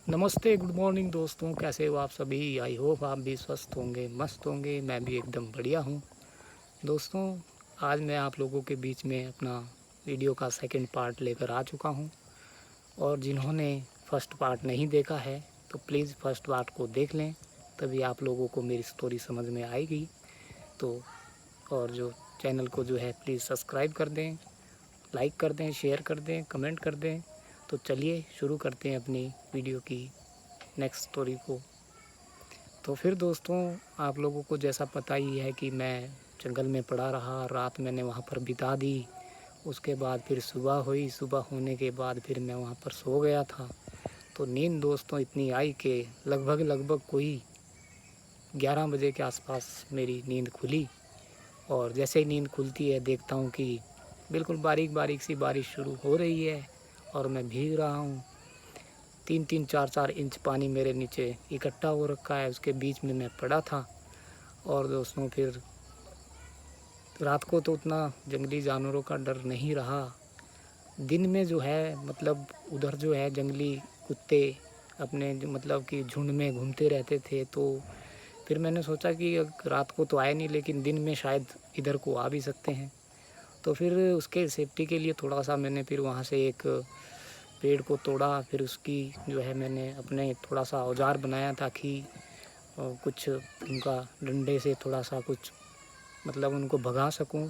नमस्ते, good morning दोस्तों। कैसे हो आप सभी? आई होप आप भी स्वस्थ होंगे, मस्त होंगे। मैं भी एकदम बढ़िया हूँ। दोस्तों, आज मैं आप लोगों के बीच में अपना वीडियो का सेकंड पार्ट लेकर आ चुका हूँ। और जिन्होंने फर्स्ट पार्ट नहीं देखा है तो प्लीज़ फर्स्ट पार्ट को देख लें, तभी आप लोगों को मेरी स्टोरी समझ में आएगी। तो और जो चैनल को जो है प्लीज़ सब्सक्राइब कर दें, लाइक कर दें, शेयर कर दें, कमेंट कर दें। तो चलिए शुरू करते हैं अपनी वीडियो की नेक्स्ट स्टोरी को। तो फिर दोस्तों, आप लोगों को जैसा पता ही है कि मैं जंगल में पड़ा रहा, रात मैंने वहाँ पर बिता दी। उसके बाद फिर सुबह हुई, सुबह होने के बाद फिर मैं वहाँ पर सो गया था। तो नींद दोस्तों इतनी आई कि लगभग कोई 11 बजे के आसपास मेरी नींद खुली। और जैसे ही नींद खुलती है देखता हूँ कि बिल्कुल बारीक बारीक सी बारिश शुरू हो रही है और मैं भीग रहा हूँ। 3-3, 4-4 इंच पानी मेरे नीचे इकट्ठा हो रखा है, उसके बीच में मैं पड़ा था। और दोस्तों फिर रात को तो उतना जंगली जानवरों का डर नहीं रहा। दिन में जो है मतलब उधर जो है जंगली कुत्ते अपने मतलब कि झुंड में घूमते रहते थे। तो फिर मैंने सोचा कि रात को तो आए नहीं, लेकिन दिन में शायद इधर को आ भी सकते हैं। तो फिर उसके सेफ्टी के लिए थोड़ा सा मैंने फिर वहाँ से एक पेड़ को तोड़ा। फिर उसकी जो है मैंने अपने थोड़ा सा औजार बनाया ताकि कुछ उनका डंडे से थोड़ा सा कुछ मतलब उनको भगा सकूं।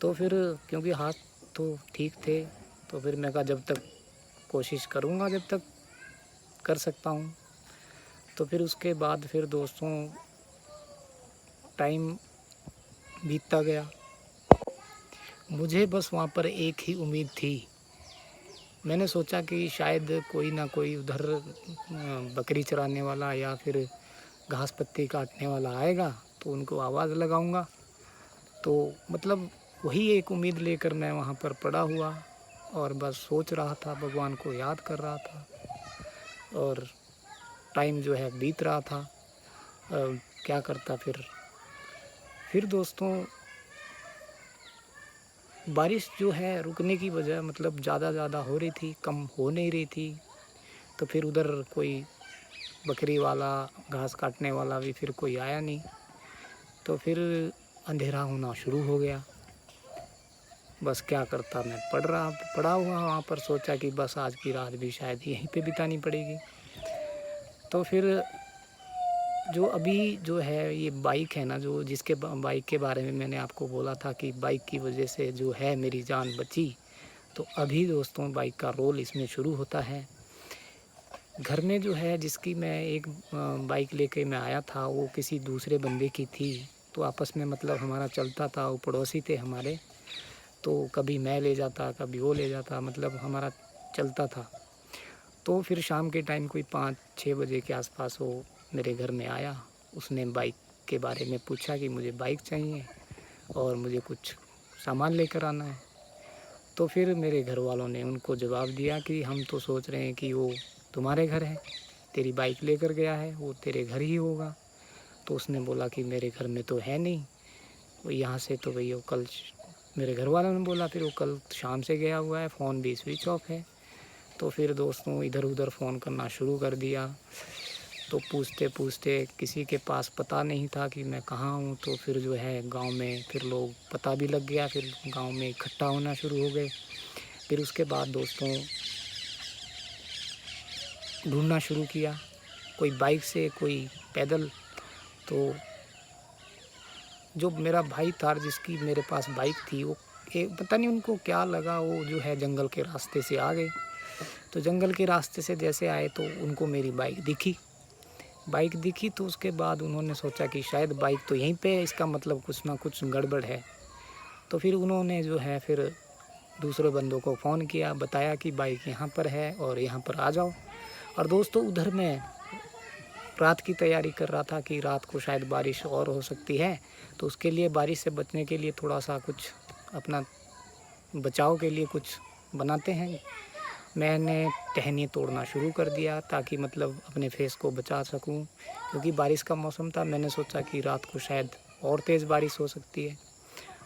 तो फिर क्योंकि हाथ तो ठीक थे, तो फिर मैं कहा जब तक कोशिश करूंगा जब तक कर सकता हूं। तो फिर उसके बाद फिर दोस्तों टाइम बीतता गया। मुझे बस वहाँ पर एक ही उम्मीद थी। मैंने सोचा कि शायद कोई ना कोई उधर बकरी चराने वाला या फिर घास पत्ती काटने वाला आएगा तो उनको आवाज़ लगाऊंगा। तो मतलब वही एक उम्मीद लेकर मैं वहाँ पर पड़ा हुआ और बस सोच रहा था, भगवान को याद कर रहा था। और टाइम जो है बीत रहा था। क्या करता फिर दोस्तों बारिश जो है रुकने की वजह मतलब ज़्यादा हो रही थी, कम हो नहीं रही थी। तो फिर उधर कोई बकरी वाला घास काटने वाला भी फिर कोई आया नहीं। तो फिर अंधेरा होना शुरू हो गया। बस क्या करता, मैं पड़ा हुआ वहाँ पर। सोचा कि बस आज की रात भी शायद यहीं पे बितानी पड़ेगी। तो फिर जो अभी जो है ये बाइक है ना, जो जिसके बाइक के बारे में मैंने आपको बोला था कि बाइक की वजह से जो है मेरी जान बची। तो अभी दोस्तों बाइक का रोल इसमें शुरू होता है। घर में जो है जिसकी मैं एक बाइक लेके मैं आया था, वो किसी दूसरे बंदे की थी। तो आपस में मतलब हमारा चलता था, वो पड़ोसी थे हमारे। तो कभी मैं ले जाता, कभी वो ले जाता, मतलब हमारा चलता था। तो फिर शाम के टाइम कोई 5-6 बजे के आसपास वो मेरे घर में आया। उसने बाइक के बारे में पूछा कि मुझे बाइक चाहिए और मुझे कुछ सामान लेकर आना है। तो फिर मेरे घर वालों ने उनको जवाब दिया कि हम तो सोच रहे हैं कि वो तुम्हारे घर है, तेरी बाइक लेकर गया है, वो तेरे घर ही होगा। तो उसने बोला कि मेरे घर में तो है नहीं, वो यहाँ से तो भैया कल मेरे घर वालों ने बोला फिर वो कल शाम से गया हुआ है, फ़ोन भी स्विच ऑफ है। तो फिर दोस्तों इधर उधर फ़ोन करना शुरू कर दिया। तो पूछते पूछते किसी के पास पता नहीं था कि मैं कहाँ हूँ। तो फिर जो है गांव में फिर लोग पता भी लग गया, फिर गांव में इकट्ठा होना शुरू हो गए। फिर उसके बाद दोस्तों ढूंढना शुरू किया, कोई बाइक से कोई पैदल। तो जो मेरा भाई था जिसकी मेरे पास बाइक थी, वो पता नहीं उनको क्या लगा, वो जो है जंगल के रास्ते से आ गए। तो जंगल के रास्ते से जैसे आए तो उनको मेरी बाइक दिखी। तो उसके बाद उन्होंने सोचा कि शायद बाइक तो यहीं पे है, इसका मतलब कुछ ना कुछ गड़बड़ है। तो फिर उन्होंने जो है फिर दूसरे बंदों को फ़ोन किया, बताया कि बाइक यहाँ पर है और यहाँ पर आ जाओ। और दोस्तों उधर मैं रात की तैयारी कर रहा था कि रात को शायद बारिश और हो सकती है। तो उसके लिए बारिश से बचने के लिए थोड़ा सा कुछ अपना बचाव के लिए कुछ बनाते हैं। मैंने टहनी तोड़ना शुरू कर दिया ताकि मतलब अपने फेस को बचा सकूं, क्योंकि बारिश का मौसम था। मैंने सोचा कि रात को शायद और तेज़ बारिश हो सकती है,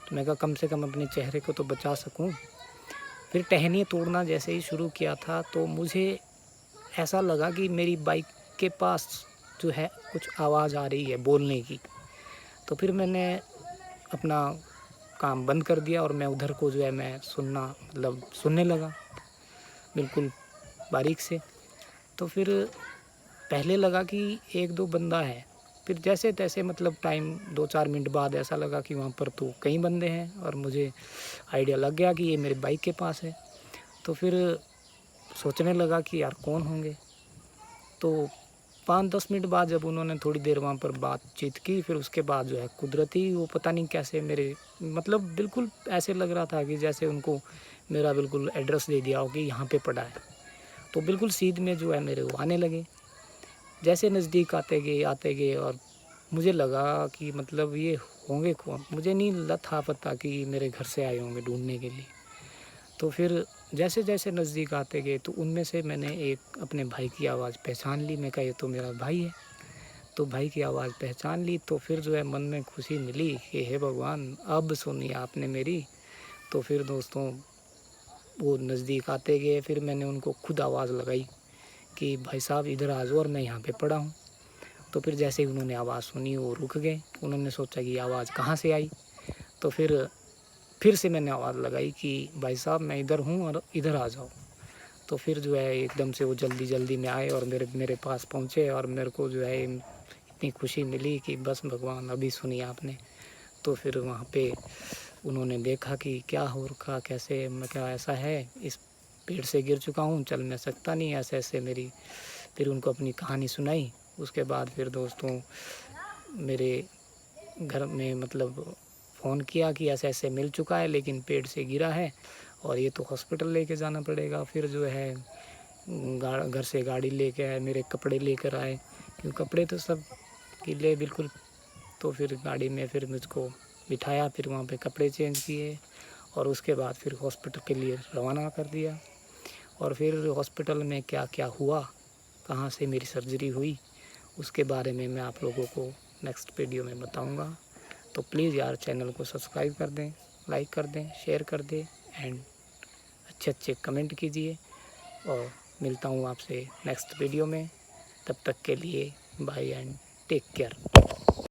तो मैं कहा कम से कम अपने चेहरे को तो बचा सकूं। फिर टहनी तोड़ना जैसे ही शुरू किया था तो मुझे ऐसा लगा कि मेरी बाइक के पास जो है कुछ आवाज़ आ रही है बोलने की। तो फिर मैंने अपना काम बंद कर दिया और मैं उधर को जो है मैं सुनने लगा बिल्कुल बारीक से। तो फिर पहले लगा कि 1-2 बंदा है, फिर जैसे-तैसे टाइम 2-4 मिनट बाद ऐसा लगा कि वहाँ पर तो कई बंदे हैं और मुझे आइडिया लग गया कि ये मेरी बाइक के पास है। तो फिर सोचने लगा कि यार कौन होंगे? तो 5-10 मिनट बाद जब उन्होंने थोड़ी देर वहाँ पर बातचीत की, फिर उसके बाद जो है कुदरती वो पता नहीं कैसे मेरे बिल्कुल ऐसे लग रहा था कि जैसे उनको मेरा बिल्कुल एड्रेस दे दिया हो कि यहाँ पे पड़ा है। तो बिल्कुल सीध में जो है मेरे वो आने लगे। जैसे नज़दीक आते गए और मुझे लगा कि ये होंगे कौन? मुझे नहीं था पता कि मेरे घर से आए होंगे ढूँढने के लिए। तो फिर जैसे-जैसे नज़दीक आते गए तो उनमें से मैंने एक अपने भाई की आवाज़ पहचान ली। मैं कहा ये तो मेरा भाई है। तो भाई की आवाज़ पहचान ली तो फिर जो है मन में खुशी मिली कि हे भगवान अब सुनी आपने मेरी। तो फिर दोस्तों वो नज़दीक आते गए, फिर मैंने उनको खुद आवाज़ लगाई कि भाई साहब इधर आ जाओ और मैं यहाँ पे पड़ा हूँ। तो फिर जैसे ही उन्होंने आवाज़ सुनी वो रुक गए। उन्होंने सोचा कि ये आवाज़ कहाँ से आई? तो फिर से मैंने आवाज़ लगाई कि भाई साहब मैं इधर हूँ और इधर आ जाओ। तो फिर जो है एकदम से वो जल्दी-जल्दी में आए और मेरे पास पहुँचे और मेरे को जो है इतनी खुशी मिली कि बस भगवान अभी सुनी आपने। तो फिर वहाँ पे उन्होंने देखा कि क्या हो रखा कैसे? मैं कहा ऐसा है, इस पेड़ से गिर चुका हूँ, चल मैं सकता नहीं, ऐसे-ऐसे मेरी फिर उनको अपनी कहानी सुनाई। उसके बाद फिर दोस्तों मेरे घर में फ़ोन किया कि ऐसे-ऐसे मिल चुका है लेकिन पेड़ से गिरा है और ये तो हॉस्पिटल लेके जाना पड़ेगा। फिर जो है घर से गाड़ी लेके आए, मेरे कपड़े लेकर आए, क्योंकि कपड़े तो सब गीले बिल्कुल। तो फिर गाड़ी में फिर मुझको बिठाया, फिर वहाँ पे कपड़े चेंज किए और उसके बाद फिर हॉस्पिटल के लिए रवाना कर दिया। और फिर हॉस्पिटल में क्या-क्या हुआ, कहाँ से मेरी सर्जरी हुई, उसके बारे में मैं आप लोगों को नेक्स्ट वीडियो में बताऊँगा। तो प्लीज़ यार चैनल को सब्सक्राइब कर दें, लाइक कर दें, शेयर कर दें एंड अच्छे-अच्छे कमेंट कीजिए और मिलता हूँ आपसे नेक्स्ट वीडियो में। तब तक के लिए बाय एंड टेक केयर।